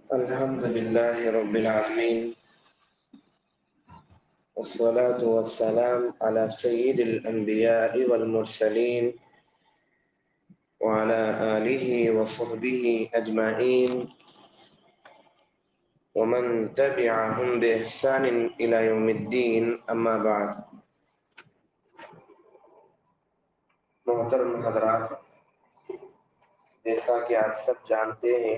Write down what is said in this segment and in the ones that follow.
الحمد لله رب العالمين، والصلاة والسلام على سيد الأنبياء والمرسلين وعلى آله وصحبه أجمعين ومن تبعهم بإحسان إلى يوم الدين، أما بعد۔ محترم حضرات، جیسا کہ آپ سب جانتے ہیں،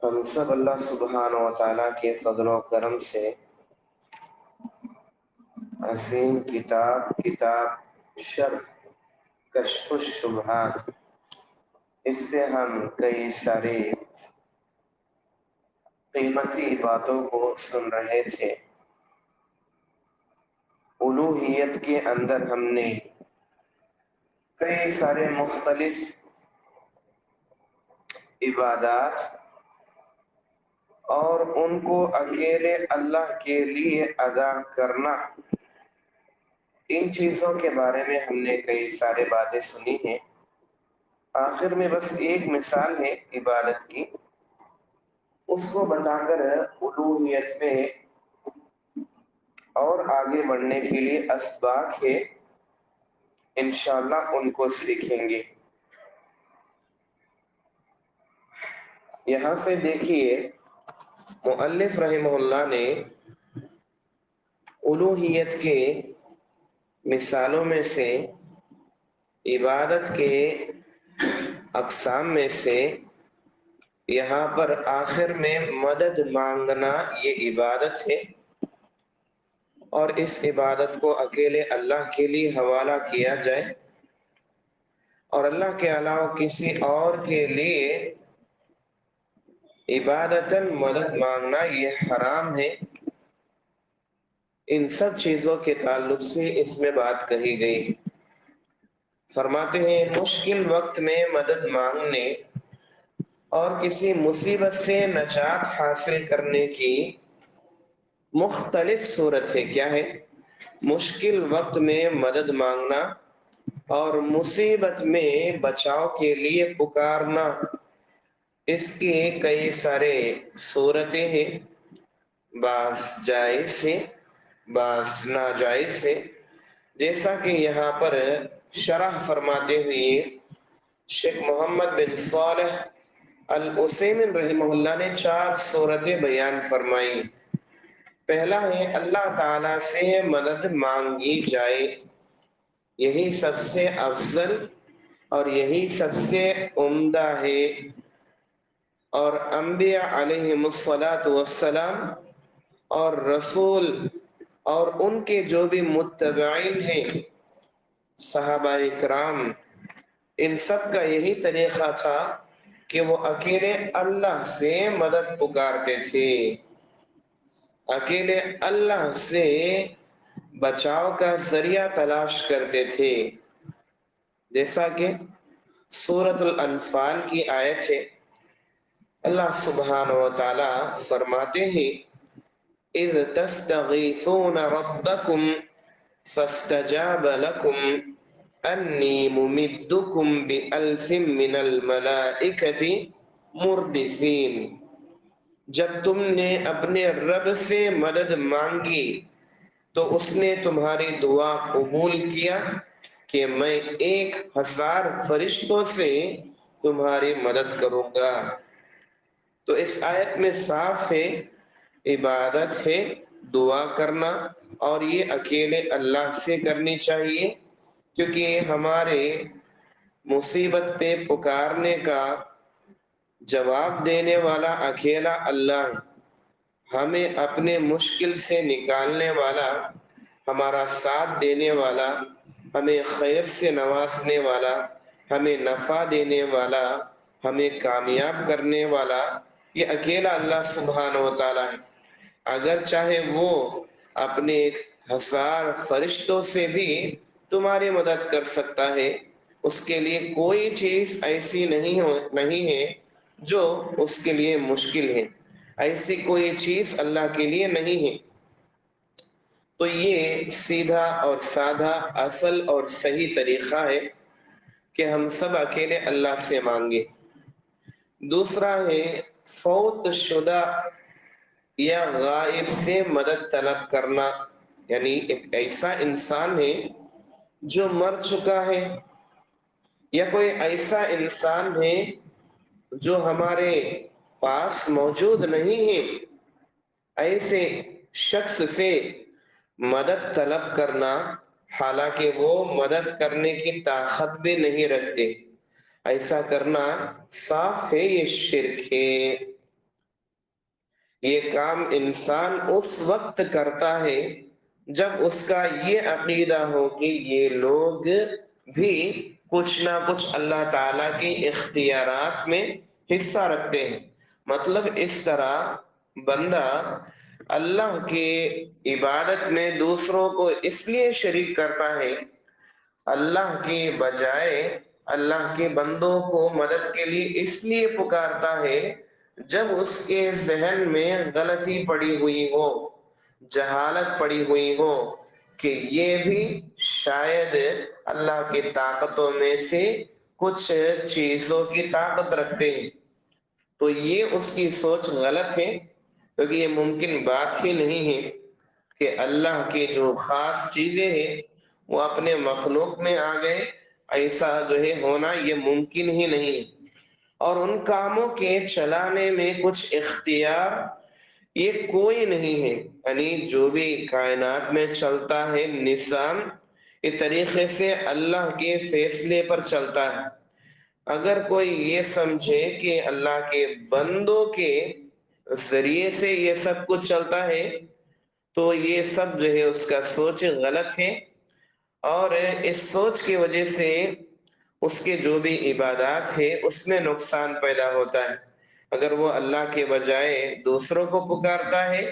ہم سب اللہ سبحانہ و تعالیٰ کے فضل و کرم سے عظیم کتاب شرح کشف الشبہات، اس سے ہم کئی سارے قیمتی باتوں کو سن رہے تھے۔ الوہیت کے اندر ہم نے کئی سارے مختلف عبادات اور ان کو اکیلے اللہ کے لیے ادا کرنا، ان چیزوں کے بارے میں ہم نے کئی سارے باتیں سنی ہیں۔ آخر میں بس ایک مثال ہے عبادت کی، اس کو بتا کر الوہیت میں اور آگے بڑھنے کے لیے اسباق ہے، انشاءاللہ ان کو سیکھیں گے۔ یہاں سے دیکھیے، مؤلف رحمہ اللہ نے الوہیت کے مثالوں میں سے، عبادت کے اقسام میں سے، یہاں پر آخر میں مدد مانگنا یہ عبادت ہے، اور اس عبادت کو اکیلے اللہ کے لیے حوالہ کیا جائے اور اللہ کے علاوہ کسی اور کے لیے عبادتاً مدد مانگنا یہ حرام ہے۔ ان سب چیزوں کے تعلق سے اس میں بات کہی گئی۔ فرماتے ہیں، مشکل وقت میں مدد مانگنے اور کسی مصیبت سے نجات حاصل کرنے کی مختلف صورت ہے۔ کیا ہے؟ مشکل وقت میں مدد مانگنا اور مصیبت میں بچاؤ کے لیے پکارنا، اس کی کئی سارے صورتیں ہیں، بعض جائز ہیں، بعض ناجائز ہیں۔ جیسا کہ یہاں پر شرح فرماتے ہوئے شیخ محمد بن صالح العثیمین رحمہ اللہ نے 4 صورتیں بیان فرمائی۔ پہلا ہے اللہ تعالیٰ سے مدد مانگی جائے، یہی سب سے افضل اور یہی سب سے عمدہ ہے، اور انبیاء علیہم السلام اور رسول اور ان کے جو بھی متبعین ہیں، صحابہ کرام، ان سب کا یہی طریقہ تھا کہ وہ اکیلے اللہ سے مدد پکارتے تھے، اکیلے اللہ سے بچاؤ کا ذریعہ تلاش کرتے تھے۔ جیسا کہ سورۃ الانفال کی آیت ہے، اللہ سبحانہ و تعالی فرماتے ہیں، اذ تستغیثون ربکم فاستجاب لکم انی ممدکم بألف من الملائکۃ مردفین۔ جب تم نے اپنے رب سے مدد مانگی تو اس نے تمہاری دعا قبول کیا کہ میں 1000 فرشتوں سے تمہاری مدد کروں گا۔ تو اس آیت میں صاف ہے، عبادت ہے دعا کرنا، اور یہ اکیلے اللہ سے کرنی چاہیے، کیونکہ ہمارے مصیبت پہ پکارنے کا جواب دینے والا اکیلا اللہ ہے۔ ہمیں اپنے مشکل سے نکالنے والا، ہمارا ساتھ دینے والا، ہمیں خیر سے نوازنے والا، ہمیں نفع دینے والا، ہمیں کامیاب کرنے والا، یہ اکیلا اللہ سبحانہ و تعالیٰ ہے۔ اگر چاہے وہ اپنے 1000 فرشتوں سے بھی تمہاری مدد کر سکتا ہے، اس کے لیے کوئی چیز ایسی نہیں ہے جو اس کے لیے مشکل ہے، ایسی کوئی چیز اللہ کے لیے نہیں ہے۔ تو یہ سیدھا اور سادہ اصل اور صحیح طریقہ ہے کہ ہم سب اکیلے اللہ سے مانگیں۔ دوسرا ہے فوت شدہ یا غائب سے مدد طلب کرنا، یعنی ایک ایسا انسان ہے جو مر چکا ہے، یا کوئی ایسا انسان ہے جو ہمارے پاس موجود نہیں ہے، ایسے شخص سے مدد طلب کرنا حالانکہ وہ مدد کرنے کی طاقت بھی نہیں رکھتے، ایسا کرنا صاف ہے یہ شرک ہے۔ یہ کام انسان اس وقت کرتا ہے جب اس کا یہ عقیدہ ہو کہ یہ لوگ بھی کچھ نہ کچھ اللہ تعالیٰ کے اختیارات میں حصہ رکھتے ہیں۔ مطلب اس طرح بندہ اللہ کے عبادت میں دوسروں کو اس لیے شریک کرتا ہے، اللہ کے بجائے اللہ کے بندوں کو مدد کے لیے اس لیے پکارتا ہے جب اس کے ذہن میں غلطی پڑی ہوئی ہو، جہالت پڑی ہوئی ہو کہ یہ بھی شاید اللہ کی طاقتوں میں سے کچھ چیزوں کی طاقت رکھتے ہیں، تو یہ اس کی سوچ غلط ہے، کیونکہ یہ ممکن بات ہی نہیں ہے کہ اللہ کی جو خاص چیزیں ہیں وہ اپنے مخلوق میں آ گئے، ایسا جو ہے ہونا یہ ممکن ہی نہیں ہے۔ اور ان کاموں کے چلانے میں کچھ اختیار یہ کوئی نہیں ہے، یعنی جو بھی کائنات میں چلتا ہے نظام، اس طریقے سے اللہ کے فیصلے پر چلتا ہے۔ اگر کوئی یہ سمجھے کہ اللہ کے بندوں کے ذریعے سے یہ سب کچھ چلتا ہے تو یہ سب جو ہے اس کا سوچ غلط ہے، اور اس سوچ کی وجہ سے اس کے جو بھی عبادات ہے اس میں نقصان پیدا ہوتا ہے۔ اگر وہ اللہ کے بجائے دوسروں کو پکارتا ہے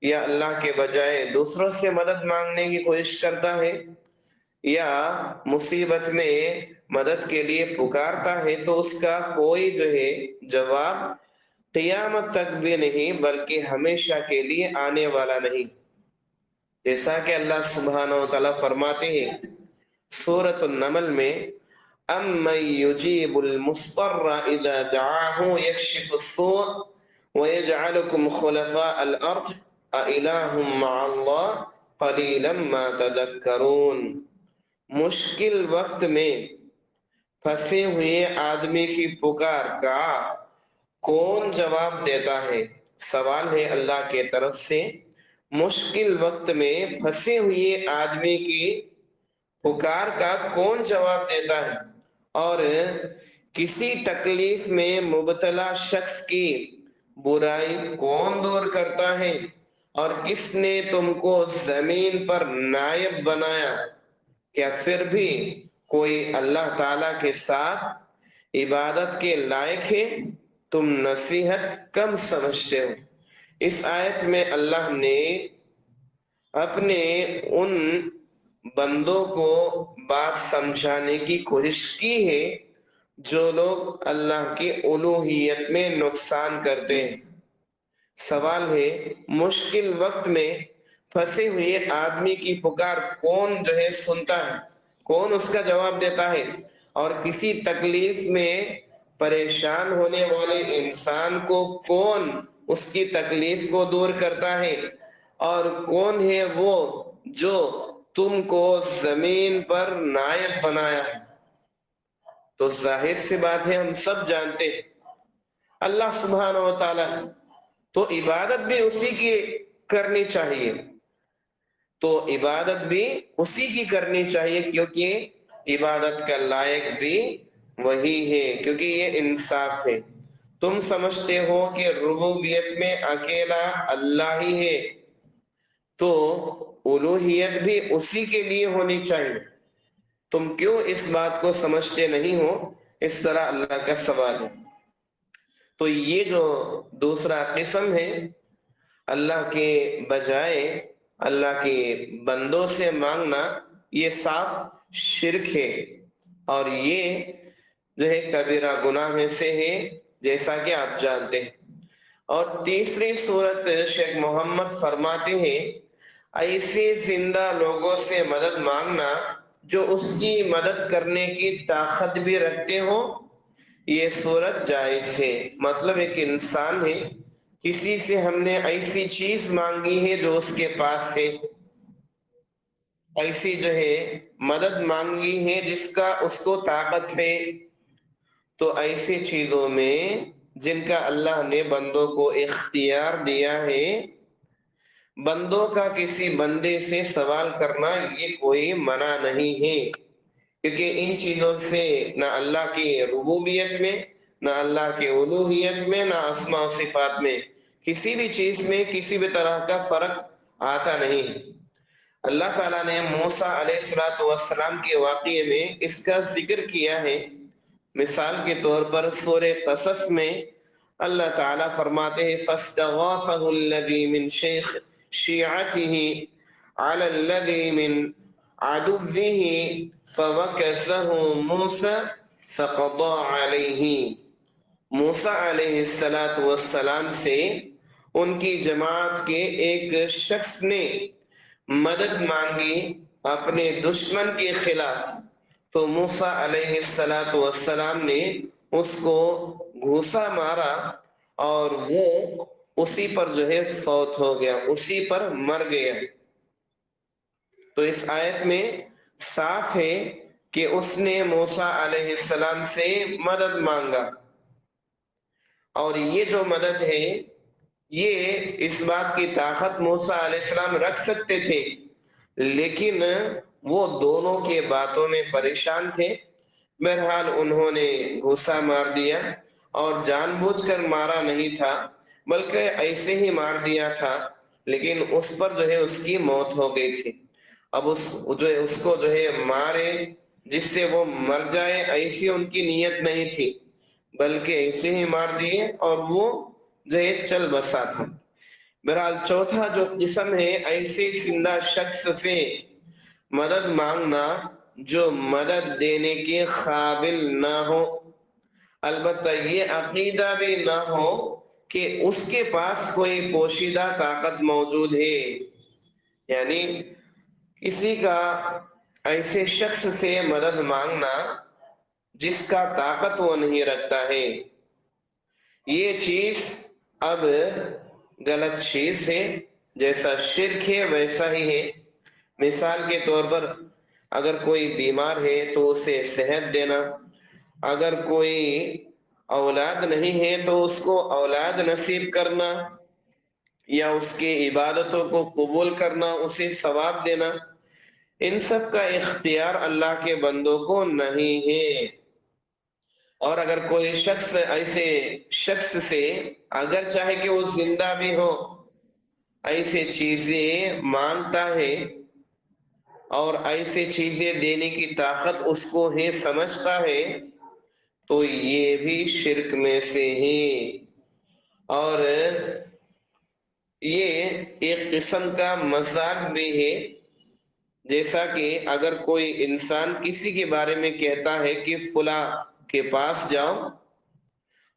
یا اللہ کے بجائے دوسروں سے مدد مانگنے کی کوشش کرتا ہے یا مصیبت میں مدد کے لیے پکارتا ہے تو اس کا کوئی جو ہے جواب قیامت تک بھی نہیں بلکہ ہمیشہ کے لیے آنے والا نہیں، جیسا کہ اللہ سبحانہ و تعالیٰ فرماتے ہیں سورۃ النمل میں أَمَّن يُجِيبُ الْمُضْطَرَّ إِذَا دَعَاهُ يَكْشِفُ السُّوءَ وَيَجْعَلُكُمْ خُلَفَاءَ الْأَرْضِ أَإِلَٰهٌ مَّعَ اللَّهِ قَلِيلًا مَّا تَذَكَّرُونَ۔ مشکل وقت میں پھنسے ہوئے آدمی کی پکار کا کون جواب دیتا ہے؟ سوال ہے اللہ کے طرف سے، مشکل وقت میں پھنسے ہوئے آدمی کی پکار کا کون جواب دیتا ہے؟ اور کسی تکلیف میں مبتلا شخص کی برائی کون دور کرتا ہے؟ اور کس نے تم کو زمین پر نائب بنایا؟ کیا پھر بھی کوئی اللہ تعالیٰ کے ساتھ عبادت کے لائق ہے؟ تم نصیحت کم سمجھتے ہو۔ اس آیت میں اللہ نے اپنے ان بندوں کو بات سمجھانے کی کوشش کی ہے جو لوگ اللہ کی الوہیت میں نقصان کرتے ہیں۔ سوال ہے مشکل وقت میں پھنسے ہوئے آدمی کی پکار کون جو ہے سنتا ہے، کون اس کا جواب دیتا ہے؟ اور کسی تکلیف میں پریشان ہونے والے انسان کو کون اس کی تکلیف کو دور کرتا ہے؟ اور کون ہے وہ جو تم کو زمین پر نائب بنایا ہے؟ تو ظاہر سی بات ہے ہم سب جانتے ہیں اللہ سبحانہ و تعالیٰ ہے، تو عبادت بھی اسی کی کرنی چاہیے، تو عبادت بھی اسی کی کرنی چاہیے کیونکہ عبادت کا لائق بھی وہی ہے، کیونکہ یہ انصاف ہے۔ تم سمجھتے ہو کہ ربوبیت میں اکیلا اللہ ہی ہے تو الوہیت بھی اسی کے لیے ہونی چاہیے، تم کیوں اس بات کو سمجھتے نہیں ہو؟ اس طرح اللہ کا سوال ہے۔ تو یہ جو دوسرا قسم ہے اللہ کے بجائے اللہ کے بندوں سے مانگنا، یہ صاف شرک ہے اور یہ جو ہے کبیرہ گناہ میں سے ہے جیسا کہ آپ جانتے ہیں۔ اور تیسری صورت شیخ محمد فرماتے ہیں ایسے زندہ لوگوں سے مدد مانگنا جو اس کی مدد کرنے کی طاقت بھی رکھتے ہوں یہ صورت جائز ہے، مطلب ایک انسان ہے، کسی سے ہم نے ایسی چیز مانگی ہے جو اس کے پاس ہے، ایسی جو ہے مدد مانگی ہے جس کا اس کو طاقت ہے، تو ایسی چیزوں میں جن کا اللہ نے بندوں کو اختیار دیا ہے، بندوں کا کسی بندے سے سوال کرنا یہ کوئی منع نہیں ہے، کیونکہ ان چیزوں سے نہ اللہ کی ربوبیت میں، نہ اللہ کی الوہیت میں، نہ اسماء و صفات میں، کسی بھی چیز میں کسی بھی طرح کا فرق آتا نہیں ہے۔ اللہ تعالیٰ نے موسیٰ علیہ السلام کے واقعے میں اس کا ذکر کیا ہے۔ مثال کے طور پر سورہ قصص میں اللہ تعالیٰ فرماتے ہیں فَاسْتَغَاثَهُ الَّذِي مِنْ شِيعَتِهِ عَلَى الَّذِي مِنْ عَدُوِّهِ فَوَكَزَهُ مُوسَى فَقَضَى عَلَيْهِ۔ موسیٰ علیہ السلام سے ان کی جماعت کے ایک شخص نے مدد مانگی اپنے دشمن کے خلاف، تو موسیٰ علیہ السلام نے اس کو گھوسا مارا اور وہ اسی پر جو ہے فوت ہو گیا، اسی پر مر گیا۔ تو اس آیت میں صاف ہے کہ اس نے موسیٰ علیہ السلام سے مدد مانگا، اور یہ جو مدد ہے یہ اس بات کی طاقت موسیٰ علیہ السلام رکھ سکتے تھے، لیکن وہ دونوں کے باتوں میں پریشان تھے۔ بہرحال انہوں نے گھوسا مار دیا، اور جان بوجھ کر مارا نہیں تھا بلکہ ایسے ہی مار دیا تھا، لیکن اس پر جو ہے اس کی موت ہو گئی تھی۔ اب اس کو جو ہے مارے جس سے وہ مر جائے، ایسی ان کی نیت نہیں تھی، بلکہ ایسے ہی مار دیے اور وہ جو ہے چل بسا تھا۔ بہرحال چوتھا جو قسم ہے ایسے زندہ شخص سے مدد مانگنا جو مدد دینے کے قابل نہ ہو، البتہ یہ عقیدہ بھی نہ ہو کہ اس کے پاس کوئی پوشیدہ طاقت موجود ہے، یعنی کسی کا ایسے شخص سے مدد مانگنا جس کا طاقت وہ نہیں رکھتا ہے، یہ چیز اب غلط چیز ہے، جیسا شرک ہے ویسا ہی ہے۔ مثال کے طور پر اگر کوئی بیمار ہے تو اسے صحت دینا، اگر کوئی اولاد نہیں ہے تو اس کو اولاد نصیب کرنا، یا اس کی عبادتوں کو قبول کرنا، اسے ثواب دینا، ان سب کا اختیار اللہ کے بندوں کو نہیں ہے۔ اور اگر کوئی شخص ایسے شخص سے اگر چاہے کہ وہ زندہ بھی ہو ایسے چیزیں مانگتا ہے اور ایسے چیزیں دینے کی طاقت اس کو ہے سمجھتا ہے، تو یہ بھی شرک میں سے ہے، اور یہ ایک قسم کا مذاق بھی ہے۔ جیسا کہ اگر کوئی انسان کسی کے بارے میں کہتا ہے کہ فلاں کے پاس جاؤ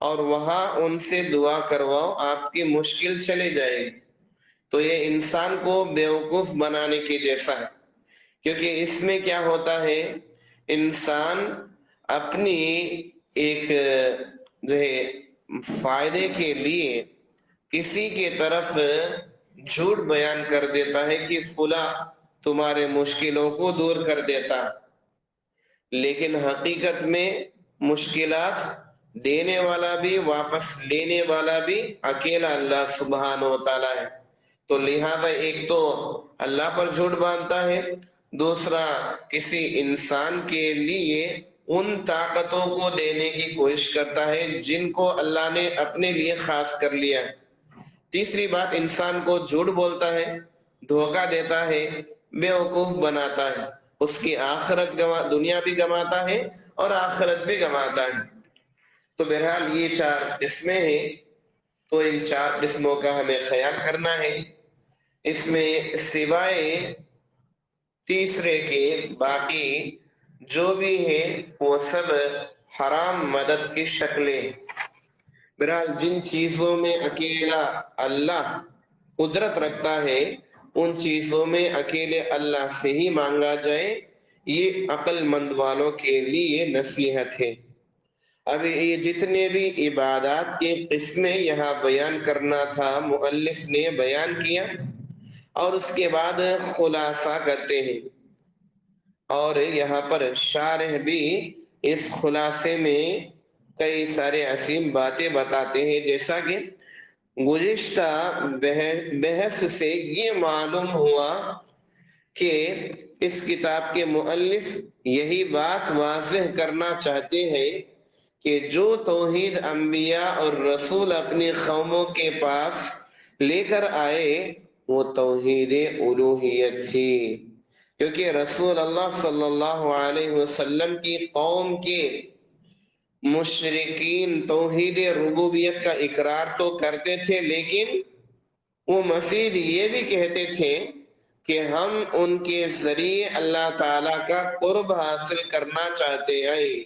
اور وہاں ان سے دعا کرواؤ، آپ کی مشکل چلے جائے گی، تو یہ انسان کو بیوقوف بنانے کی جیسا ہے، کیونکہ اس میں کیا ہوتا ہے، انسان اپنی ایک جو ہے فائدے کے لیے کسی کی طرف جھوٹ بیان کر دیتا ہے کہ فلاں تمہارے مشکلوں کو دور کر دیتا، لیکن حقیقت میں مشکلات دینے والا بھی واپس لینے والا بھی اکیلا اللہ سبحانہ و تعالیٰ ہے۔ تو لہذا ایک تو اللہ پر جھوٹ باندھتا ہے، دوسرا کسی انسان کے لیے ان طاقتوں کو دینے کی کوشش کرتا ہے جن کو اللہ نے اپنے لیے خاص کر لیا ہے۔ تیسری بات، انسان کو جھوٹ بولتا ہے، دھوکہ دیتا ہے، بیوقوف بناتا ہے، اس کی دنیا بھی گماتا ہے اور آخرت بھی گماتا ہے۔ تو بہرحال یہ 4 قسمیں ہیں، تو ان 4 قسموں کا ہمیں خیال کرنا ہے۔ اس میں سوائے تیسرے کے باقی جو بھی ہیں وہ سب حرام مدد کی شکلیں۔ بہرحال جن چیزوں میں اکیلا اللہ قدرت رکھتا ہے ان چیزوں میں اکیلے اللہ سے ہی مانگا جائے، یہ عقل مند والوں کے لیے نصیحت ہے۔ اب یہ جتنے بھی عبادات کے قسمیں یہاں بیان کرنا تھا مؤلف نے بیان کیا، اور اس کے بعد خلاصہ کرتے ہیں، اور یہاں پر شارح بھی اس خلاصے میں کئی سارے عظیم باتیں بتاتے ہیں، جیسا کہ گزشتہ بحث سے یہ معلوم ہوا کہ اس کتاب کے مؤلف یہی بات واضح کرنا چاہتے ہیں کہ جو توحید انبیاء اور رسول اپنی قوموں کے پاس لے کر آئے وہ توحید الوہیت تھی، کیونکہ رسول اللہ صلی اللہ علیہ وسلم کی قوم کے مشرکین توحید ربوبیت کا اقرار تو کرتے تھے، لیکن وہ مزید یہ بھی کہتے تھے کہ ہم ان کے ذریعے اللہ تعالیٰ کا قرب حاصل کرنا چاہتے ہیں۔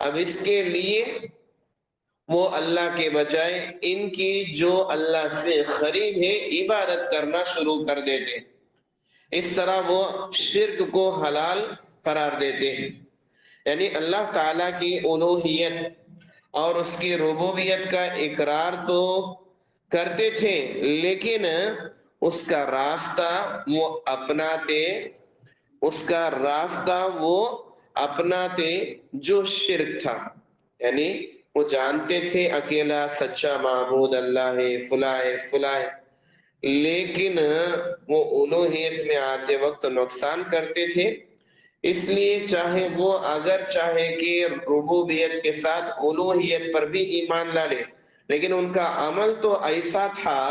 اب اس کے لیے وہ اللہ کے بجائے ان کی جو اللہ سے قریب ہے عبادت کرنا شروع کر دیتے، اس طرح وہ شرک کو حلال قرار دیتے ہیں، یعنی اللہ تعالیٰ کی الوہیت اور اس کی ربوبیت کا اقرار تو کرتے تھے، لیکن اس کا راستہ وہ اپناتے جو شرک تھا، یعنی وہ جانتے تھے اکیلا سچا معبود اللہ ہے، فلاں ہے فلاں ہے، لیکن وہ الوہیت میں آتے وقت نقصان کرتے تھے، اس لیے چاہے کہ ربوبیت کے ساتھ الوہیت پر بھی ایمان لا لے، لیکن ان کا عمل تو ایسا تھا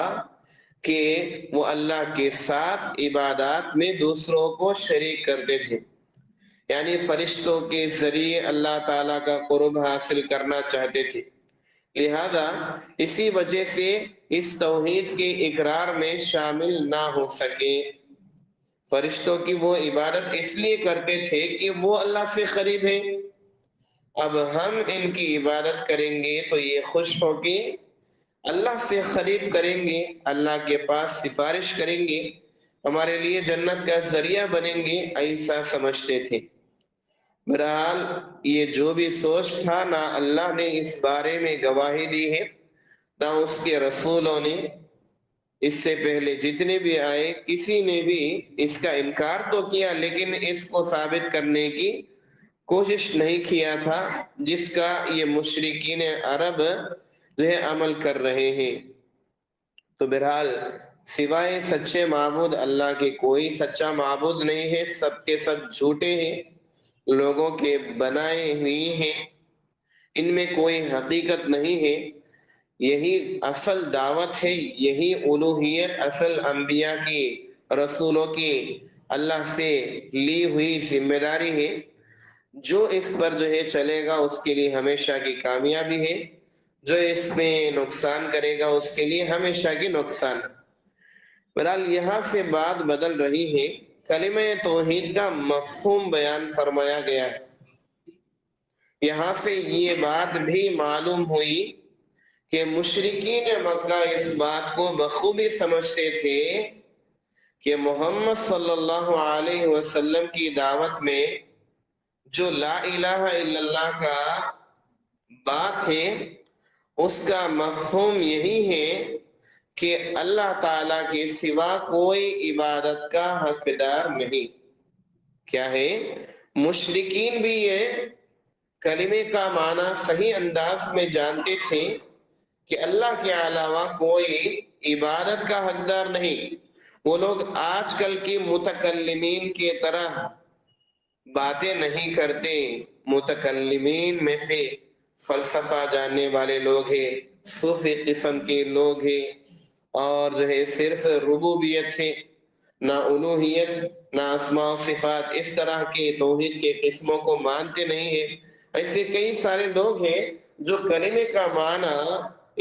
کہ وہ اللہ کے ساتھ عبادات میں دوسروں کو شریک کرتے تھے، یعنی فرشتوں کے ذریعے اللہ تعالیٰ کا قرب حاصل کرنا چاہتے تھے، لہذا اسی وجہ سے اس توحید کے اقرار میں شامل نہ ہو سکے۔ فرشتوں کی وہ عبادت اس لیے کرتے تھے کہ وہ اللہ سے قریب ہیں، اب ہم ان کی عبادت کریں گے تو یہ خوش ہو کے اللہ سے قریب کریں گے، اللہ کے پاس سفارش کریں گے، ہمارے لیے جنت کا ذریعہ بنیں گے، ایسا سمجھتے تھے۔ بہرحال یہ جو بھی سوچ تھا، نہ اللہ نے اس بارے میں گواہی دی ہے، نہ اس کے رسولوں نے، اس سے پہلے جتنے بھی آئے کسی نے بھی اس کا انکار تو کیا، لیکن اس کو ثابت کرنے کی کوشش نہیں کیا تھا جس کا یہ مشرکین عرب جو ہے عمل کر رہے ہیں۔ تو بہرحال سوائے سچے معبود اللہ کے کوئی سچا معبود نہیں ہے، سب کے سب جھوٹے ہیں، لوگوں کے بنائے ہوئے ہیں، ان میں کوئی حقیقت نہیں ہے۔ یہی اصل دعوت ہے، یہی الوہیت اصل انبیاء کی، رسولوں کی اللہ سے لی ہوئی ذمہ داری ہے۔ جو اس پر جو ہے چلے گا اس کے لیے ہمیشہ کی کامیابی ہے، جو اس میں نقصان کرے گا اس کے لیے ہمیشہ کی نقصان۔ بہرحال یہاں سے بات بدل رہی ہے، کلمہ توحید کا مفہوم بیان فرمایا گیا ہے۔ یہاں سے یہ بات بھی معلوم ہوئی کہ مشرکین مکہ اس بات کو بخوبی سمجھتے تھے کہ محمد صلی اللہ علیہ وسلم کی دعوت میں جو لا الہ الا اللہ کا بات ہے اس کا مفہوم یہی ہے کہ اللہ تعالیٰ کے سوا کوئی عبادت کا حقدار نہیں۔ کیا ہے؟ مشرکین بھی یہ کلمے کا معنی صحیح انداز میں جانتے تھے کہ اللہ کے علاوہ کوئی عبادت کا حقدار نہیں۔ وہ لوگ آج کل کی متکلمین کی طرح باتیں نہیں کرتے، متکلمین میں سے فلسفہ جاننے والے لوگ ہیں، صوفی قسم کے لوگ ہیں، اور جو ہے صرف ربوبیت سے، نہ الوہیت نہ اسماء و صفات، اس طرح کے توحید کے قسموں کو مانتے نہیں ہیں۔ ایسے کئی سارے لوگ ہیں جو کلمے کا معنی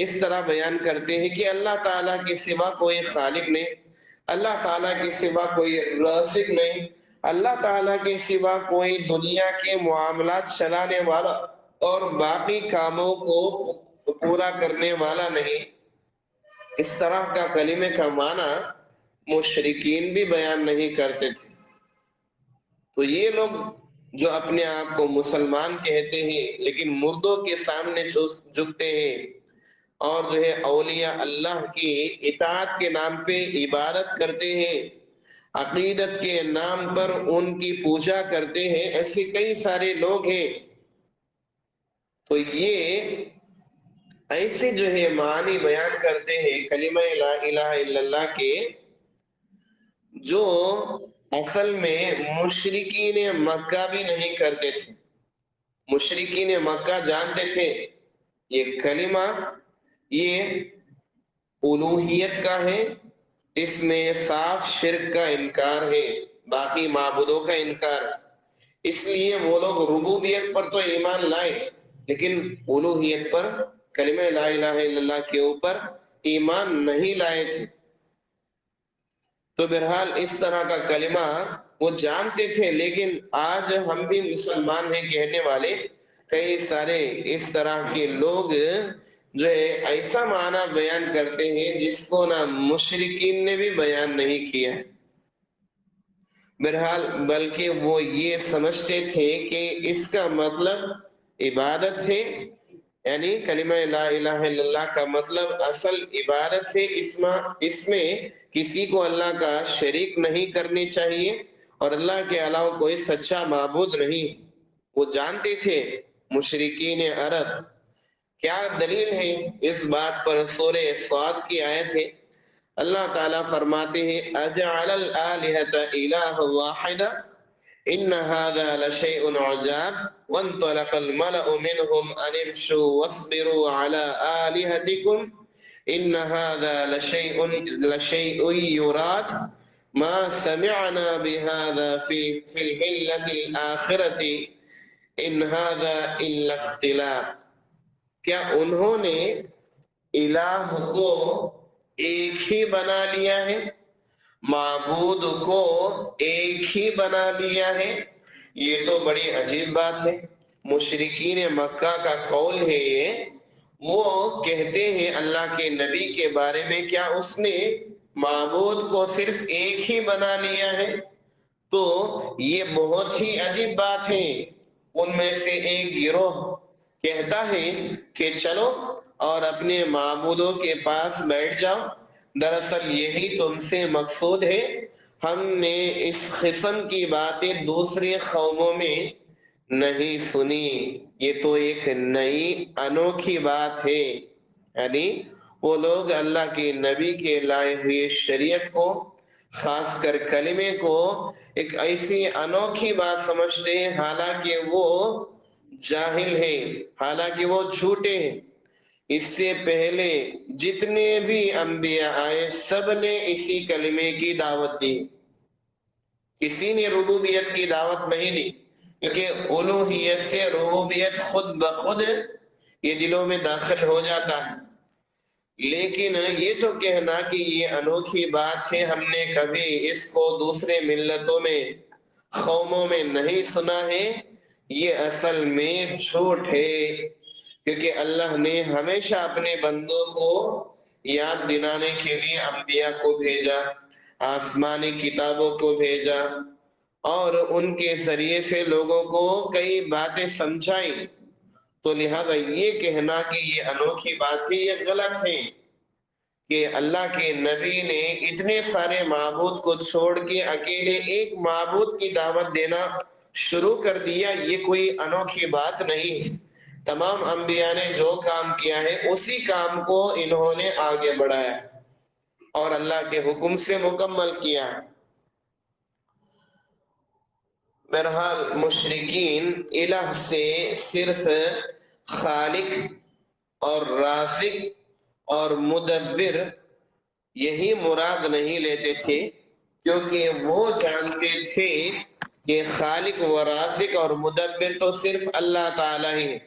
اس طرح بیان کرتے ہیں کہ اللہ تعالیٰ کے سوا کوئی خالق نہیں، اللہ تعالیٰ کے سوا کوئی رازق نہیں، اللہ تعالیٰ کے سوا کوئی دنیا کے معاملات چلانے والا اور باقی کاموں کو پورا کرنے والا نہیں۔ اس طرح کا کلمے کا معنی مشرکین بھی بیان نہیں کرتے تھے۔ تو یہ لوگ جو اپنے آپ کو مسلمان کہتے ہیں لیکن مردوں کے سامنے جھکتے ہیں، اور جو ہے اولیاء اللہ کی اطاعت کے نام پہ عبادت کرتے ہیں، عقیدت کے نام پر ان کی پوجا کرتے ہیں، ایسے کئی سارے لوگ ہیں۔ تو یہ ایسے جو ہے معنی بیان کرتے ہیں کلمہ لا الہ الا اللہ کے، جو اصل میں مشرکین مکہ بھی نہیں کرتے تھے۔ مشرکین مکہ جانتے تھے یہ کلمہ یہ الوہیت کا ہے، اس میں صاف شرک کا انکار ہے، باقی معبودوں کا انکار، اس لیے وہ لوگ ربوبیت پر تو ایمان لائے لیکن الوہیت پر، کلمہ لا الہ الا اللہ کے اوپر ایمان نہیں لائے تھے۔ تو بہرحال اس طرح کا کلمہ وہ جانتے تھے، لیکن آج ہم بھی مسلمان ہیں کہنے والے کئی سارے اس طرح کے لوگ جو ہے ایسا معنی بیان کرتے ہیں جس کو نہ مشرکین نے بھی بیان نہیں کیا ہے۔ بہرحال بلکہ وہ یہ سمجھتے تھے کہ اس کا مطلب عبادت ہے، یعنی کلمہ لا الہ الا اللہ کا مطلب اصل عبادت ہے، اس میں کسی کو اللہ کا شریک نہیں کرنی چاہیے، اور اللہ کے علاوہ کوئی سچا معبود نہیں۔ وہ جانتے تھے مشرکین عرب۔ کیا دلیل ہے اس بات پر؟ سورہ صاد کی آیت ہے، اللہ تعالیٰ فرماتے ہیں اجعل الآلہۃ الہ واحدا ان هذا لشیء عجاب وانطلق الملأ منهم ان امشوا واصبروا على آلہتکم ان هذا لشیء یراد ما سمعنا بهذا في الملة الآخرة ان هذا الا اختلاق۔ کیا انہوں نے الہ کو ایک ہی بنا لیا ہے، معبود کو ایک ہی بنا لیا ہے؟ یہ تو بڑی عجیب بات ہے۔ مشرکین مکہ کا قول ہے یہ، وہ کہتے ہیں اللہ کے نبی کے بارے میں کیا اس نے معبود کو صرف ایک ہی بنا لیا ہے؟ تو یہ بہت ہی عجیب بات ہے۔ ان میں سے ایک گروہ کہتا ہے کہ چلو اور اپنے معبودوں کے پاس بیٹھ جاؤ، دراصل یہی تم سے مقصود ہے، ہم نے اس قسم کی باتیں دوسری قوموں میں نہیں سنی، یہ تو ایک نئی انوکھی بات ہے۔ یعنی وہ لوگ اللہ کے نبی کے لائے ہوئے شریعت کو، خاص کر کلمے کو، ایک ایسی انوکھی بات سمجھتے ہیں، حالانکہ وہ جاہل ہیں، حالانکہ وہ جھوٹے ہیں۔ اس سے پہلے جتنے بھی انبیاء آئے سب نے اسی کلمے کی دعوت دی، کسی نے ربوبیت کی دعوت نہیں دی، کیونکہ الوہیت سے ربوبیت خود بخود یہ دلوں میں داخل ہو جاتا ہے۔ لیکن یہ جو کہنا کہ یہ انوکھی بات ہے، ہم نے کبھی اس کو دوسرے ملتوں میں، قوموں میں نہیں سنا ہے، یہ اصل میں جھوٹ ہے، کیونکہ اللہ نے ہمیشہ اپنے بندوں کو یاد دلانے کے لیے انبیاء کو بھیجا، آسمانی کتابوں کو بھیجا، اور ان کے ذریعے سے لوگوں کو کئی باتیں سمجھائیں۔ تو لہذا یہ کہنا کہ یہ انوکھی بات ہے، یہ غلط ہے کہ اللہ کے نبی نے اتنے سارے معبود کو چھوڑ کے اکیلے ایک معبود کی دعوت دینا شروع کر دیا، یہ کوئی انوکھی بات نہیں ہے۔ تمام انبیاء نے جو کام کیا ہے اسی کام کو انہوں نے آگے بڑھایا اور اللہ کے حکم سے مکمل کیا۔ بہرحال مشرکین الہ سے صرف خالق اور رازق اور مدبر یہی مراد نہیں لیتے تھے، کیونکہ وہ جانتے تھے کہ خالق و رازق اور مدبر تو صرف اللہ تعالیٰ ہی ہے،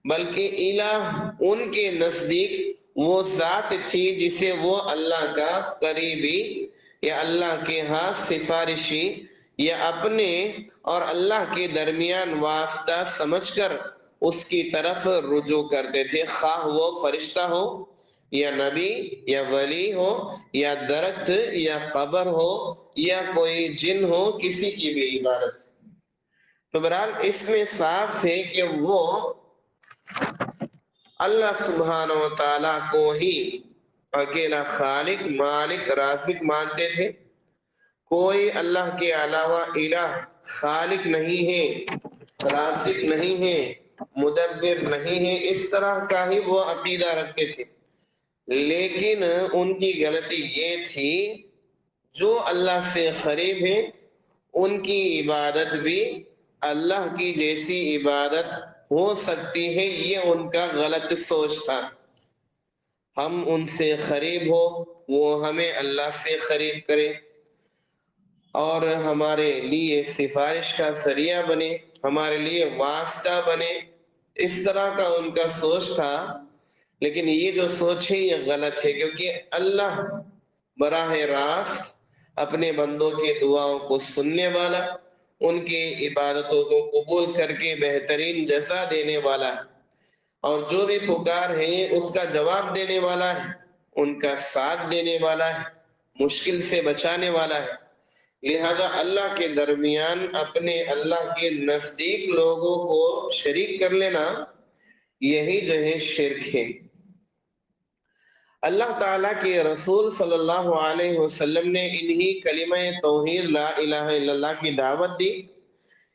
بلکہ الہ ان کے نزدیک وہ ذات تھی جسے وہ اللہ کا قریبی یا اللہ کے ہاں سفارشی یا اپنے اور اللہ کے درمیان واسطہ سمجھ کر اس کی طرف رجوع کرتے تھے، خواہ وہ فرشتہ ہو یا نبی یا ولی ہو یا درخت یا قبر ہو یا کوئی جن ہو، کسی کی بھی عبادت۔ تو بہرحال اس میں صاف ہے کہ وہ اللہ سبحانہ و تعالیٰ کو ہی اکیلا خالق مالک رازق مانتے تھے. کوئی اللہ کے علاوہ الہ خالق نہیں ہے، رازق نہیں ہے، مدبر نہیں ہے، اس طرح کا ہی وہ عقیدہ رکھتے تھے. لیکن ان کی غلطی یہ تھی جو اللہ سے قریب ہے ان کی عبادت بھی اللہ کی جیسی عبادت ہو سکتی ہے، یہ ان کا غلط سوچ تھا. ہم ان سے قریب ہو، وہ ہمیں اللہ سے قریب کرے اور ہمارے لیے سفارش کا ذریعہ بنے، ہمارے لیے واسطہ بنے، اس طرح کا ان کا سوچ تھا. لیکن یہ جو سوچ ہے یہ غلط ہے، کیونکہ اللہ براہ راست اپنے بندوں کے دعاؤں کو سننے والا، ان کی عبادتوں کو قبول کر کے بہترین جزا دینے والا ہے، اور جو بھی پکار ہے اس کا جواب دینے والا ہے، ان کا ساتھ دینے والا ہے، مشکل سے بچانے والا ہے. لہذا اللہ کے درمیان اپنے اللہ کے نزدیک لوگوں کو شریک کر لینا یہی جو ہے شرک ہے. اللہ تعالیٰ کے رسول صلی اللہ علیہ وسلم نے انہی کلمہ توحید لا الہ الا اللہ کی دعوت دی.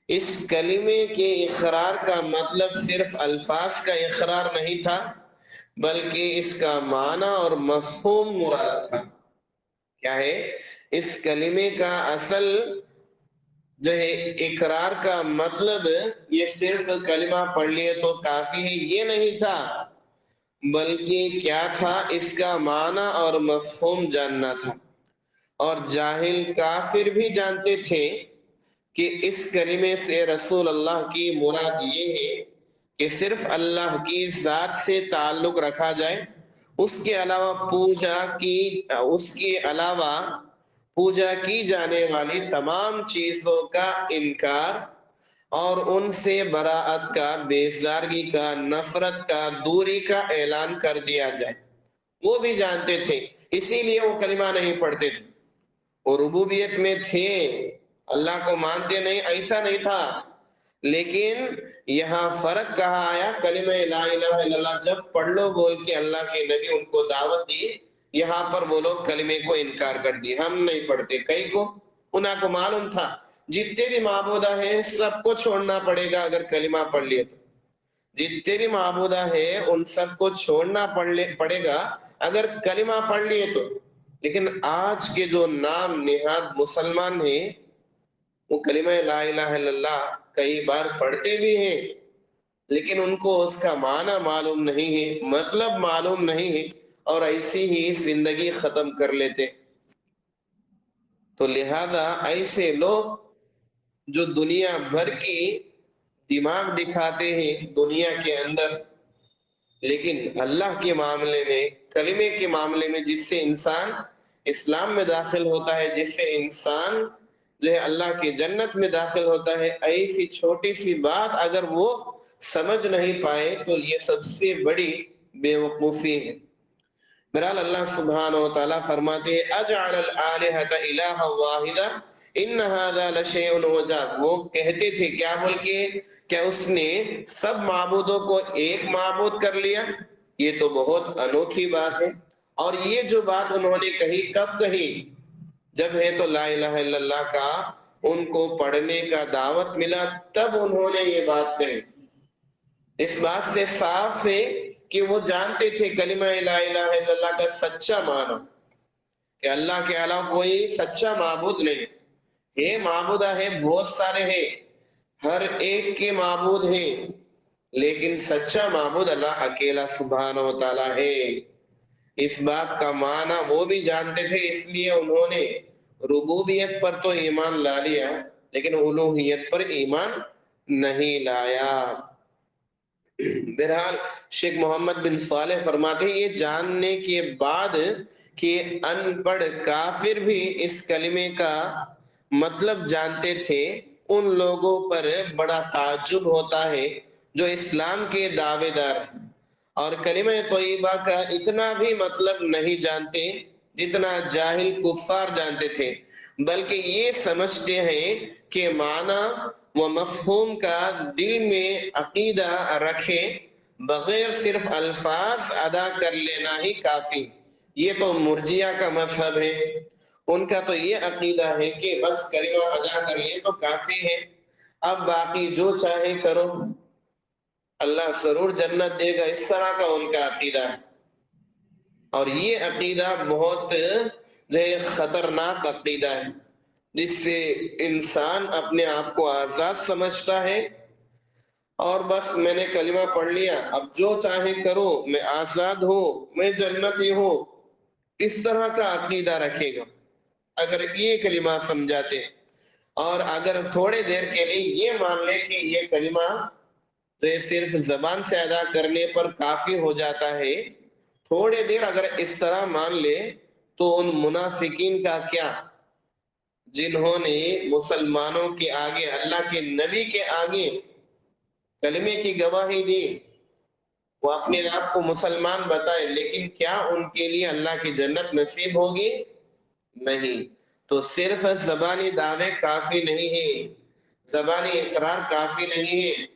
اس کلمے کے اقرار کا مطلب صرف الفاظ کا اقرار نہیں تھا، بلکہ اس کا معنی اور مفہوم مراد تھا. کیا ہے؟ اس کلمے کا اصل جو ہے اقرار کا مطلب یہ صرف کلمہ پڑھ لیے تو کافی ہے یہ نہیں تھا، بلکہ کیا تھا؟ اس کا معنی اور مفہوم جاننا تھا. اور جاہل کافر بھی جانتے تھے کہ اس کلمے سے رسول اللہ کی مراد یہ ہے کہ صرف اللہ کی ذات سے تعلق رکھا جائے، اس کے علاوہ پوجا کی جانے والی تمام چیزوں کا انکار اور ان سے براعت کا، بیزارگی کا، نفرت کا، دوری کا اعلان کر دیا جائے. وہ بھی جانتے تھے، اسی لیے وہ کلمہ نہیں پڑھتے تھے. وہ ربوبیت میں تھے، اللہ کو مانتے نہیں، ایسا نہیں تھا. لیکن یہاں فرق کہاں آیا؟ کلمہ لا الہ الا اللہ جب پڑھ لو بول کے اللہ کے نبی ان کو دعوت دی، یہاں پر وہ لوگ کلمے کو انکار کر دی، ہم نہیں پڑھتے. کئی کو انہاں کو معلوم تھا جتنے بھی معبودہ ہیں سب کو چھوڑنا پڑے گا اگر کلمہ پڑھ لیے تو. جتنے بھی معبودہ ہیں ان سب کو چھوڑنا پڑے گا اگر کلمہ پڑھ لیے تو. لیکن آج کے جو نام نہاد مسلمان ہیں وہ کلمہ لا الہ الا اللہ کئی بار پڑھتے بھی ہیں، لیکن ان کو اس کا معنی معلوم نہیں ہے، مطلب معلوم نہیں ہے، اور ایسی ہی زندگی ختم کر لیتے. تو لہذا ایسے لوگ جو دنیا بھر کی دماغ دکھاتے ہیں دنیا کے اندر، لیکن اللہ کے معاملے میں، کلمے کے معاملے میں جس سے انسان اسلام میں داخل ہوتا ہے، جس سے انسان جو ہے اللہ کی جنت میں داخل ہوتا ہے، ایسی چھوٹی سی بات اگر وہ سمجھ نہیں پائے تو یہ سب سے بڑی بے وقوفی ہے. بہرحال اللہ سبحانہ و تعالیٰ فرماتے ہیں اجعل الالہۃ الہا واحدا ان ھذا لشیء عجاب. وہ کہتے تھے کیا بول کے؟ کیا اس نے سب معبودوں کو ایک معبود کر لیا؟ یہ تو بہت انوکھی بات ہے. اور یہ جو بات انہوں نے کہی کب کہی؟ جب ہے تو لا الہ الا اللہ کا ان کو پڑھنے کا دعوت ملا تب انہوں نے یہ بات کہی. اس بات سے صاف ہے کہ وہ جانتے تھے کلمہ لا الہ الا اللہ کا سچا معنی کہ اللہ کے علاوہ کوئی سچا معبود نہیں ہے. معبودہ ہے بہت سارے ہیں، ہر ایک کے معبود ہیں، لیکن سچا معبود اللہ اکیلا سبحانہ و تعالیٰ ہے. اس بات کا معنی وہ بھی جانتے تھے، اس لیے انہوں نے ربوبیت پر تو ایمان لا لیا لیکن الوہیت پر ایمان نہیں لایا. بہرحال شیخ محمد بن صالح فرماتے ہیں یہ جاننے کے بعد کہ ان پڑھ کافر بھی اس کلمے کا مطلب جانتے تھے، ان لوگوں پر بڑا تعجب ہوتا ہے جو اسلام کے دعوے دار ہیں اور کلمہ طیبہ کا اتنا بھی مطلب نہیں جانتے جتنا جاہل کفار جانتے تھے، بلکہ یہ سمجھتے ہیں کہ معنی وہ مفہوم کا دل میں عقیدہ رکھے، بغیر صرف الفاظ ادا کر لینا ہی کافی۔ یہ تو مرجیہ کا مذہب ہے، ان کا تو یہ عقیدہ ہے کہ بس کلمہ ادا کر لیں تو کافی ہے، اب باقی جو چاہے کرو، اللہ ضرور جنت دے گا، اس طرح کا ان کا عقیدہ ہے۔ اور یہ عقیدہ بہت جو ہے خطرناک عقیدہ ہے، جس سے انسان اپنے آپ کو آزاد سمجھتا ہے، اور بس میں نے کلمہ پڑھ لیا، اب جو چاہے کرو، میں آزاد ہوں، میں جنتی ہوں، اس طرح کا عقیدہ رکھے گا اگر یہ کلمہ سمجھاتے ہیں۔ اور اگر تھوڑے دیر کے لیے یہ مان لے کہ یہ کلمہ تو یہ صرف زبان سے ادا کرنے پر کافی ہو جاتا ہے، تھوڑے دیر اگر اس طرح مان لے تو ان منافقین کا کیا، جنہوں نے مسلمانوں کے آگے، اللہ کے نبی کے آگے کلمے کی گواہی دی، وہ اپنے آپ کو مسلمان بتائے، لیکن کیا ان کے لیے اللہ کی جنت نصیب ہوگی؟ نہیں۔ تو صرف زبانی دعوے کافی نہیں ہے، زبانی اقرار کافی نہیں ہے،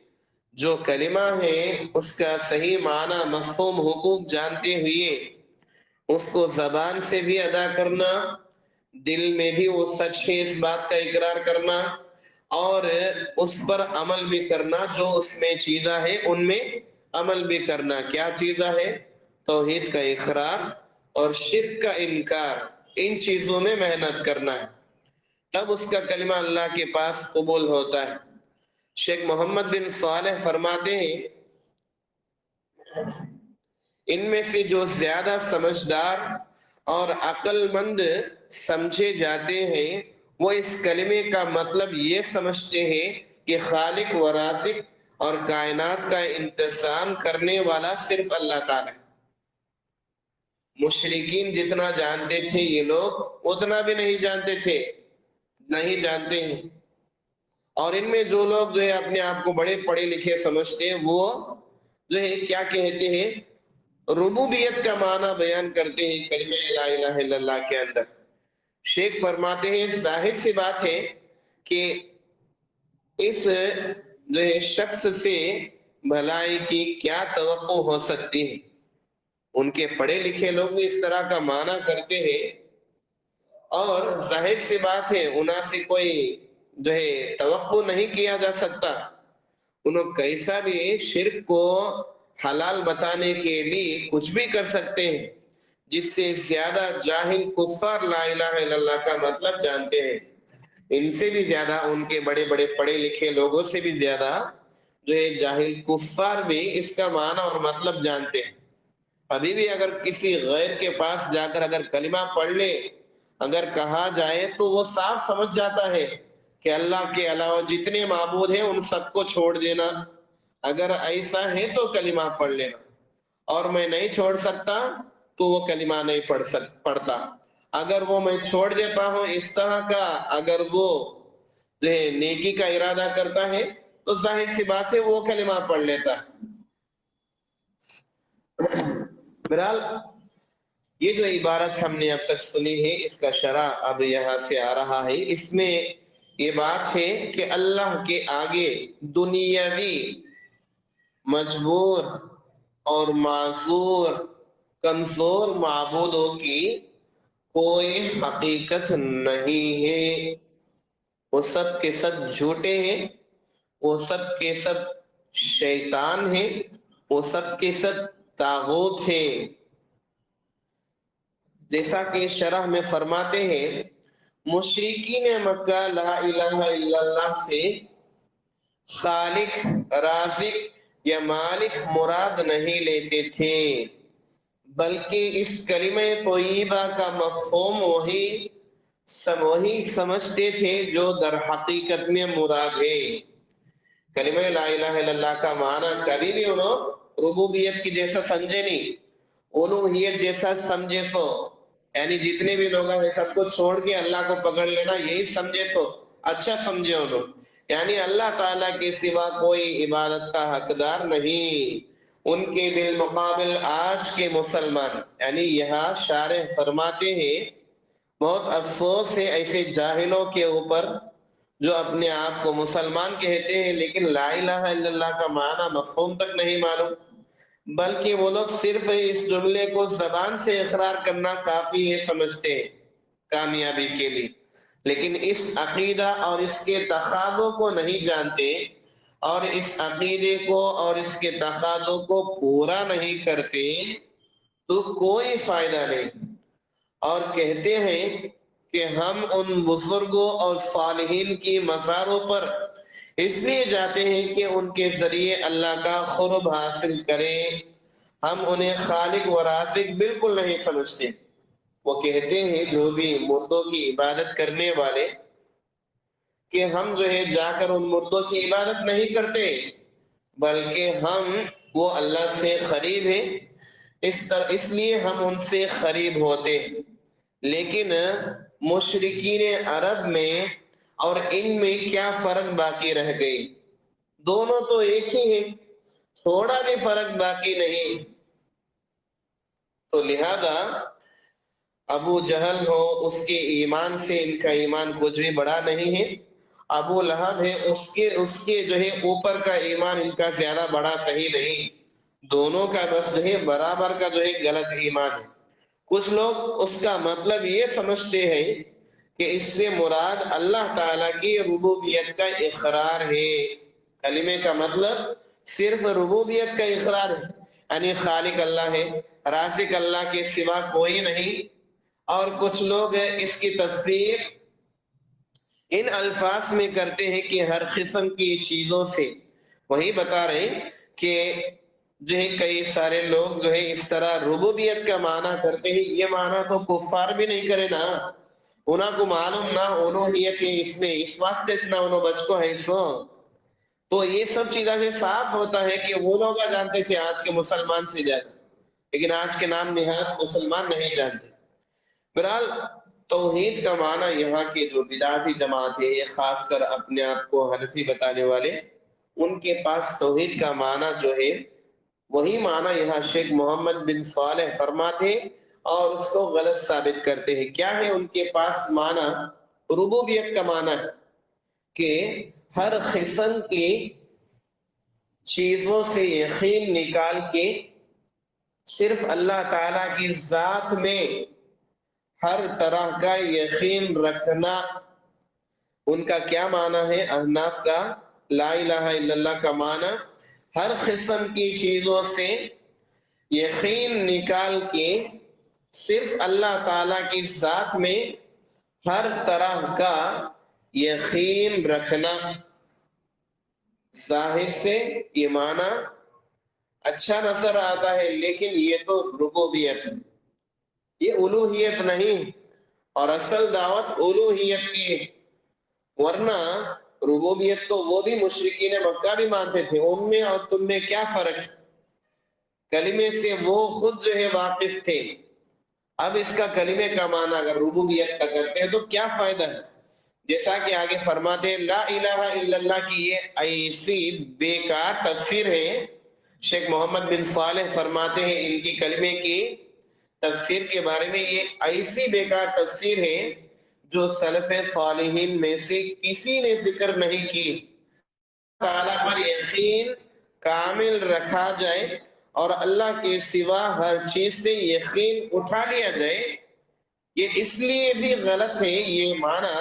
جو کلمہ ہے اس کا صحیح معنی، مفہوم، حقوق جانتے ہوئے اس کو زبان سے بھی ادا کرنا، دل میں بھی وہ سچ ہے اس بات کا اقرار کرنا، اور اس پر عمل بھی کرنا، جو اس میں چیزیں ہیں ان میں عمل بھی کرنا۔ کیا چیزیں ہے؟ توحید کا اقرار اور شرک کا انکار، ان چیزوں میں محنت کرنا ہے، تب اس کا کلمہ اللہ کے پاس قبول ہوتا ہے۔ شیخ محمد بن صالح فرماتے ہیں، ان میں سے جو زیادہ سمجھدار اور عقل مند سمجھے جاتے ہیں وہ اس کلمے کا مطلب یہ سمجھتے ہیں کہ خالق و رازق اور کائنات کا انتظام کرنے والا صرف اللہ تعالی ہے۔ مشرکین جتنا جانتے تھے یہ لوگ اتنا بھی نہیں جانتے تھے، نہیں جانتے ہیں۔ اور ان میں جو لوگ جو ہے اپنے آپ کو بڑے پڑھے لکھے سمجھتے ہیں، وہ جو ہے کیا کہتے ہیں، ربوبیت کا معنی بیان کرتے ہیں کلمہ لا الہ الا اللہ کے اندر۔ شیخ فرماتے ہیں ظاہر سی بات ہے کہ اس جو ہے شخص سے بھلائی کی کیا توقع ہو سکتی ہے، ان کے پڑھے لکھے لوگ بھی اس طرح کا معنی کرتے ہیں، اور ظاہر سی بات ہے انہاں سے کوئی جو ہے توقع نہیں کیا جا سکتا، انہوں کیسا بھی شرک کو حلال بتانے کے لیے کچھ بھی کر سکتے ہیں، جس سے زیادہ جاہل کفار لا الہ الا اللہ کا مطلب جانتے ہیں، ان سے بھی زیادہ، ان کے بڑے بڑے پڑھے لکھے لوگوں سے بھی زیادہ جو ہے جاہل کفار بھی اس کا معنی اور مطلب جانتے ہیں۔ ابھی بھی اگر کسی غیر کے پاس جا کر اگر کلمہ پڑھ لے، اگر کہا جائے تو وہ صاف سمجھ جاتا ہے کہ اللہ کے علاوہ جتنے معبود ہیں ان سب کو چھوڑ دینا، اگر ایسا ہے تو کلمہ پڑھ لینا، اور میں نہیں چھوڑ سکتا تو وہ کلمہ نہیں پڑھتا۔ اگر وہ میں چھوڑ دیتا ہوں اس طرح کا، اگر وہ جو ہے نیکی کا ارادہ کرتا ہے تو ظاہر سی بات ہے وہ کلمہ پڑھ لیتا ہے۔ بہرحال یہ جو عبارت ہم نے اب تک سنی ہے اس کا شرح اب یہاں سے آ رہا ہے۔ اس میں یہ بات ہے کہ اللہ کے آگے دنیاوی مجبور اور معذور کمزور معبودوں کی کوئی حقیقت نہیں ہے، وہ سب کے سب جھوٹے ہیں، وہ سب کے سب شیطان ہیں، وہ سب کے سب طاغوت ہیں۔ جیسا کہ شرح میں فرماتے ہیں، مشرکین مکہ لا الہ الا اللہ سے خالق، رازق یا مالک مراد نہیں لیتے تھے، بلکہ اس کلمہ طیبہ کا مفہوم وہی سمجھتے تھے جو در حقیقت میں مراد ہے۔ کلمہ لا الہ الا اللہ کا معنی کبھی بھی انہوں ربوبیت کی جیسا سمجھے نہیں، الوہیت جیسا سمجھے سو، یعنی جتنے بھی لوگ ہیں سب کو چھوڑ کے اللہ کو پکڑ لینا، یہی سمجھے سو اچھا سمجھے انہوں، یعنی اللہ تعالیٰ کے سوا کوئی عبادت کا حقدار نہیں۔ ان کے بالمقابل آج کے مسلمان، یعنی یہاں شارح فرماتے ہیں بہت افسوس ہے ایسے جاہلوں کے اوپر جو اپنے آپ کو مسلمان کہتے ہیں لیکن لا الہ الا اللہ کا معنی مفہوم تک نہیں معلوم، بلکہ وہ لوگ صرف اس جملے کو زبان سے اقرار کرنا کافی ہے سمجھتے ہیں کامیابی کے لیے، لیکن اس عقیدہ اور اس کے تقاضوں کو نہیں جانتے، اور اس عقیدے کو اور اس کے تقاضوں کو پورا نہیں کرتے تو کوئی فائدہ نہیں۔ اور کہتے ہیں کہ ہم ان بزرگوں اور صالحین کی مزاروں پر اس لیے جاتے ہیں کہ ان کے ذریعے اللہ کا قرب حاصل کریں، ہم انہیں خالق و رازق بالکل نہیں سمجھتے۔ وہ کہتے ہیں جو بھی مردوں کی عبادت کرنے والے کہ ہم جو ہے جا کر ان مردوں کی عبادت نہیں کرتے، بلکہ ہم وہ اللہ سے قریب ہیں، اس لیے ہم ان سے قریب ہوتے ہیں۔ لیکن مشرکین عرب میں اور ان میں کیا فرق باقی رہ گئی؟ دونوں تو ایک ہی ہیں، تھوڑا بھی فرق باقی نہیں۔ تو لہذا ابو جہل ہو، اس کے ایمان سے ان کا ایمان کچھ بھی بڑا نہیں ہے، ابو لہب ہے، اس کے جو ہے اوپر کا ایمان ان کا زیادہ بڑا صحیح نہیں، دونوں کا بس جو ہے برابر کا جو ہے غلط ایمان ہے۔ کچھ لوگ اس کا مطلب یہ سمجھتے ہیں کہ اس سے مراد اللہ تعالیٰ کی ربوبیت کا اقرار ہے، کلمے کا مطلب صرف ربوبیت کا اقرار ہے، یعنی خالق اللہ ہے، رازق اللہ کے سوا کوئی نہیں۔ اور کچھ لوگ اس کی تفسیر ان الفاظ میں کرتے ہیں کہ ہر قسم کی چیزوں سے، وہی بتا رہے ہیں کہ جو ہے کئی سارے لوگ جو ہے اس طرح ربوبیت کا معنی کرتے ہیں، یہ معنی تو کفار بھی نہیں کرے نا، انہاں کو معلوم نہ الوہیت ہے اس میں، اس واسطے اتنا انہوں بچ کو ہے سو۔ تو یہ سب چیزیں سے صاف ہوتا ہے کہ وہ لوگ جانتے تھے آج کے مسلمان سے زیادہ، لیکن آج کے نام نہاد مسلمان نہیں جانتے۔ بہرحال توحید کا معنی یہاں کے جو بدعتی جماعت ہے، خاص کر اپنے آپ کو حنفی بتانے والے، ان کے پاس توحید کا معنی جو ہے وہی معنی یہاں شیخ محمد بن صالح فرماتے اور اس کو غلط ثابت کرتے ہیں۔ کیا ہے ان کے پاس معنی؟ ربوبیت کا معنی ہے کہ ہر قسم کی چیزوں سے یقین نکال کے صرف اللہ تعالیٰ کی ذات میں ہر طرح کا یقین رکھنا، ان کا کیا معنی ہے احناف کا؟ لا الہ الا اللہ کا معنی ہر قسم کی چیزوں سے یقین نکال کے صرف اللہ تعالیٰ کی ذات میں ہر طرح کا یقین رکھنا۔ ظاہر سے یہ معنی اچھا نظر آتا ہے، لیکن یہ تو ربوبیت ہے، یہ الوہیت نہیں، اور اصل دعوت الوہیت کی ہے۔ ورنہ ربوبیت تو وہ بھی مشرکین مکہ بھی مانتے تھے، ان میں اور تم میں کیا فرق ہے؟ کلمے سے وہ خود جو ہے واقف تھے۔ اب اس کا کلمے کا معنی اگر ربوبیت کا کرتے ہیں تو کیا فائدہ ہے؟ جیسا کہ آگے فرماتے ہیں لا الہ الا اللہ کی یہ ایسی بیکار تفسیر ہے، شیخ محمد بن صالح فرماتے ہیں ان کی کلمے کی تفسیر کے بارے میں، یہ ایسی بیکار تفسیر ہے جو سلف صالحین میں سے کسی نے ذکر نہیں کی۔ تعالیٰ پر یقین کامل رکھا جائے اور اللہ کے سوا ہر چیز سے یقین اٹھا لیا جائے، یہ اس لیے بھی غلط ہے یہ معنی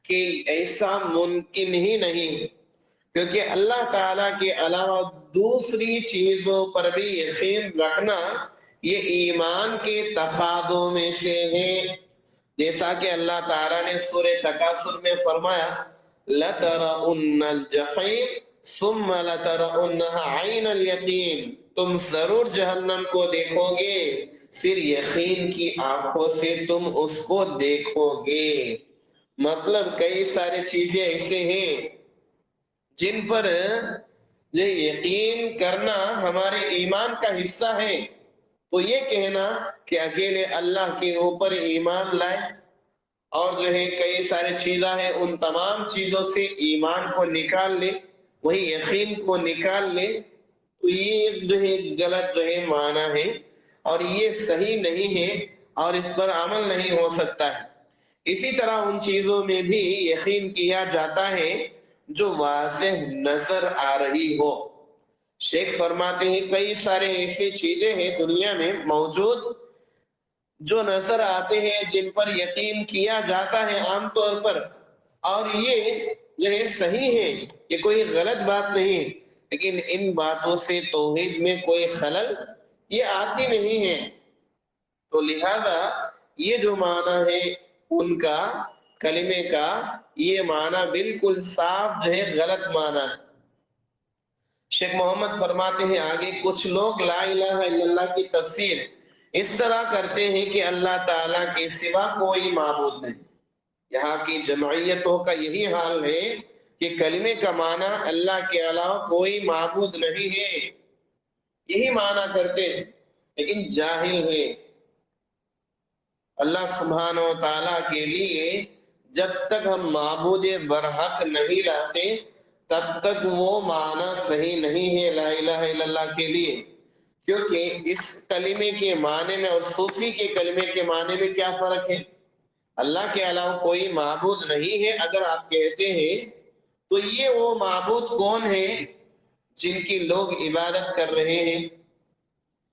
کہ ایسا ممکن ہی نہیں، کیونکہ اللہ تعالیٰ کے علاوہ دوسری چیزوں پر بھی یقین رکھنا یہ ایمان کے تقاضوں میں سے ہے، جیسا کہ اللہ تعالیٰ نے سورہ تکاثر میں فرمایا لَتَرَؤُنَّ الْجَحِيمَ ثُمَّ لَتَرَؤُنَّهَا عَيْنَ الْيَقِينَ، تم ضرور جہنم کو دیکھو گے، پھر یقین کی آنکھوں سے تم اس کو دیکھو گے۔ مطلب کئی سارے چیزیں ایسے ہیں جن پر یقین کرنا ہمارے ایمان کا حصہ ہے، تو یہ کہنا کہ اکیلے اللہ کے اوپر ایمان لائے اور جو ہے کئی سارے چیزیں ہیں ان تمام چیزوں سے ایمان کو نکال لے، وہی یقین کو نکال لے، تو یہ جو ہے غلط جو ہے معنی ہے اور یہ صحیح نہیں ہے اور اس پر عمل نہیں ہو سکتا ہے۔ اسی طرح ان چیزوں میں بھی یقین کیا جاتا ہے جو واضح نظر آ رہی ہو۔ شیخ فرماتے ہیں کئی سارے ایسی چیزیں ہیں دنیا میں موجود جو نظر آتے ہیں، جن پر یقین کیا جاتا ہے عام طور پر، اور یہ جو ہے صحیح ہے، یہ کوئی غلط بات نہیں ہے، لیکن ان باتوں سے توحید میں کوئی خلل یہ آتی نہیں ہے۔ تو لہذا یہ جو معنی ہے ان کا کلمے کا، یہ معنی بالکل صاف جو ہے غلط معنی ہے۔ شیخ محمد فرماتے ہیں آگے، کچھ لوگ لا الہ الا اللہ کی تفسیر اس طرح کرتے ہیں کہ اللہ تعالیٰ کے سوا کوئی معبود نہیں۔ یہاں کی جمعیتوں کا یہی حال ہے کہ کلمے کا معنی اللہ کے علاوہ کوئی معبود نہیں ہے، یہی معنی کرتے ہیں، لیکن جاہل ہے۔ اللہ سبحانہ و تعالیٰ کے لیے جب تک ہم معبود برحق نہیں لاتے تب تک وہ معنی صحیح نہیں ہے لا الہ الا اللہ کے لیے، کیونکہ اس کلمے کے معنی میں اور صوفی کے کلمے کے معنی میں کیا فرق ہے؟ اللہ کے علاوہ کوئی معبود نہیں ہے اگر آپ کہتے ہیں تو یہ وہ معبود کون ہے جن کی لوگ عبادت کر رہے ہیں؟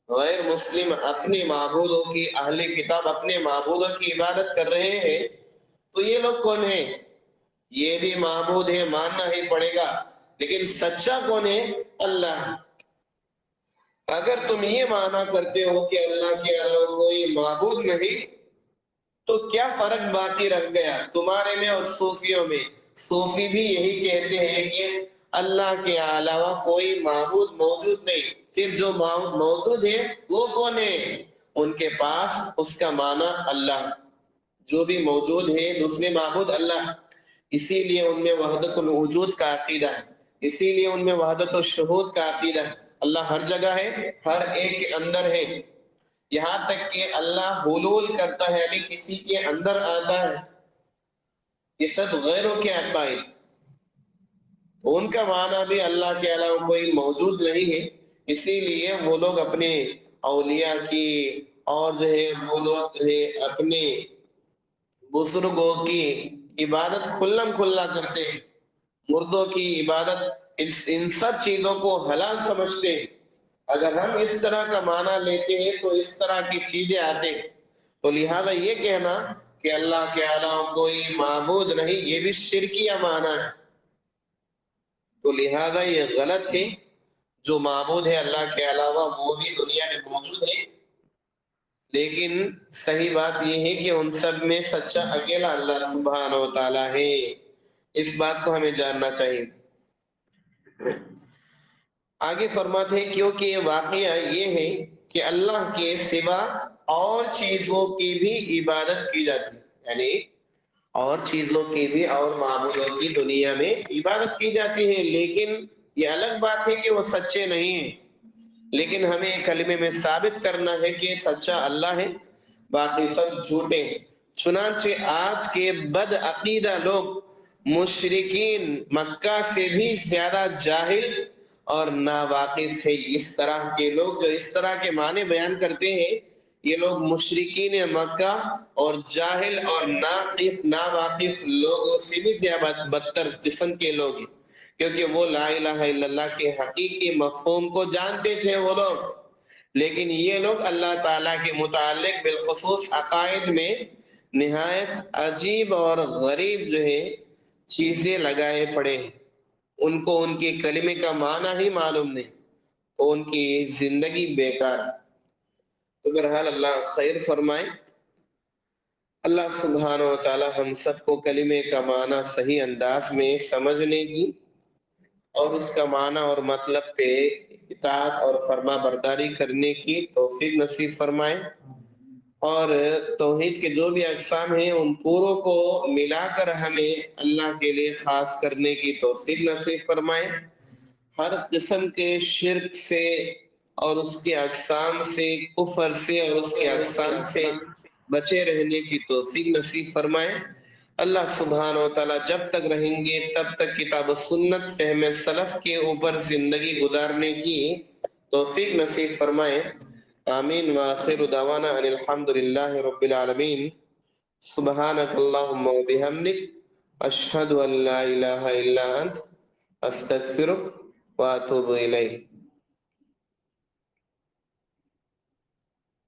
غیر مسلم اپنے معبودوں کی، اہل کتاب اپنے معبودوں کی عبادت کر رہے ہیں، تو یہ لوگ کون ہیں؟ یہ بھی معبود ہے، ماننا ہی پڑے گا، لیکن سچا کون ہے؟ اللہ۔ اگر تم یہ مانا کرتے ہو کہ اللہ کے علاوہ کوئی معبود نہیں، تو کیا فرق باقی رہ گیا تمہارے میں اور صوفیوں میں؟ صوفی بھی یہی کہتے ہیں کہ اللہ کے علاوہ کوئی معبود موجود نہیں، پھر جو معبود موجود ہے وہ کون ہے؟ ان کے پاس اس کا معنی اللہ، جو بھی موجود ہے دوسرے معبود اللہ۔ اسی لیے ان میں وحدت الوجود کا عقیدہ ہے، اسی لیے ان میں وحدت الشہود کا عقیدہ ہے۔ اللہ ہر جگہ ہے، ہر ایک کے اندر ہے، یہاں تک کہ اللہ حلول کرتا ہے، یعنی کسی کے اندر آتا ہے۔ یہ سب غیروں کے عقائد، ان کا معنی بھی اللہ کے علاوہ کوئی موجود نہیں ہے۔ اسی لیے وہ لوگ اپنے اولیاء کی اور جو ہے وہ لوگ جو ہے اپنے بزرگوں کی عبادت کھلم کھلا کرتے ہیں، مردوں کی عبادت، ان سب چیزوں کو حلال سمجھتے ہیں۔ اگر ہم اس طرح کا معنی لیتے ہیں تو اس طرح کی چیزیں آتے ہیں، تو لہذا یہ کہنا کہ اللہ کے علاوہ کوئی معبود نہیں، یہ بھی شرکیہ معنی ہے۔ تو لہذا یہ غلط ہے، جو معبود ہے اللہ کے علاوہ وہ بھی دنیا میں موجود ہے، لیکن صحیح بات یہ ہے کہ ان سب میں سچا اکیلا اللہ سبحانہ و تعالیٰ ہے۔ اس بات کو ہمیں جاننا چاہیے۔ آگے فرماتے ہیں کیونکہ یہ واقعہ یہ ہے کہ اللہ کے سوا اور چیزوں کی بھی عبادت کی جاتی ہے، یعنی اور چیزوں کی بھی اور معبودوں کی دنیا میں عبادت کی جاتی ہے، لیکن یہ الگ بات ہے کہ وہ سچے نہیں ہیں، لیکن ہمیں کلمے میں ثابت کرنا ہے کہ سچا اللہ ہے، باقی سب جھوٹے ہیں۔ چنانچہ آج کے بد عقیدہ لوگ مشرکین مکہ سے بھی زیادہ جاہل اور ناواقف ہے۔ اس طرح کے لوگ جو اس طرح کے معنی بیان کرتے ہیں، یہ لوگ مشرکین مکہ اور جاہل اور ناواقف لوگوں سے بھی زیادہ بدتر قسم کے لوگ ہیں، کیونکہ وہ لا الہ الا اللہ کے حقیقی مفہوم کو جانتے تھے وہ لوگ، لیکن یہ لوگ اللہ تعالیٰ کے متعلق بالخصوص عقائد میں نہایت عجیب اور غریب جو ہے چیزیں لگائے پڑے ہیں، ان کو ان کے کلمے کا معنی ہی معلوم نہیں، تو ان کی زندگی بیکار۔ تو بہرحال اللہ خیر فرمائے۔ اللہ سبحانہ و تعالی ہم سب کو کلمے کا معنی صحیح انداز میں سمجھنے کی اور اس کا معنی اور مطلب پہ اطاعت اور فرما برداری کرنے کی توفیق نصیب فرمائے، اور توحید کے جو بھی اقسام ہیں ان پوروں کو ملا کر ہمیں اللہ کے لیے خاص کرنے کی توفیق نصیب فرمائے، ہر قسم کے شرک سے اور اس کے اقسام سے، کفر سے اور اس کے اقسام سے بچے رہنے کی توفیق نصیب فرمائے۔ اللہ سبحانہ و تعالیٰ جب تک رہیں گے تب تک کتاب و سنت فہم سلف کے اوپر زندگی گزارنے کی توفیق نصیب فرمائے۔ آمین۔ وآخر دعوانا ان الحمد للہ رب العالمین۔ سبحانک اللہم و بحمدک اشہد ان لا الہ الا انت استغفرک و اتوب الیک.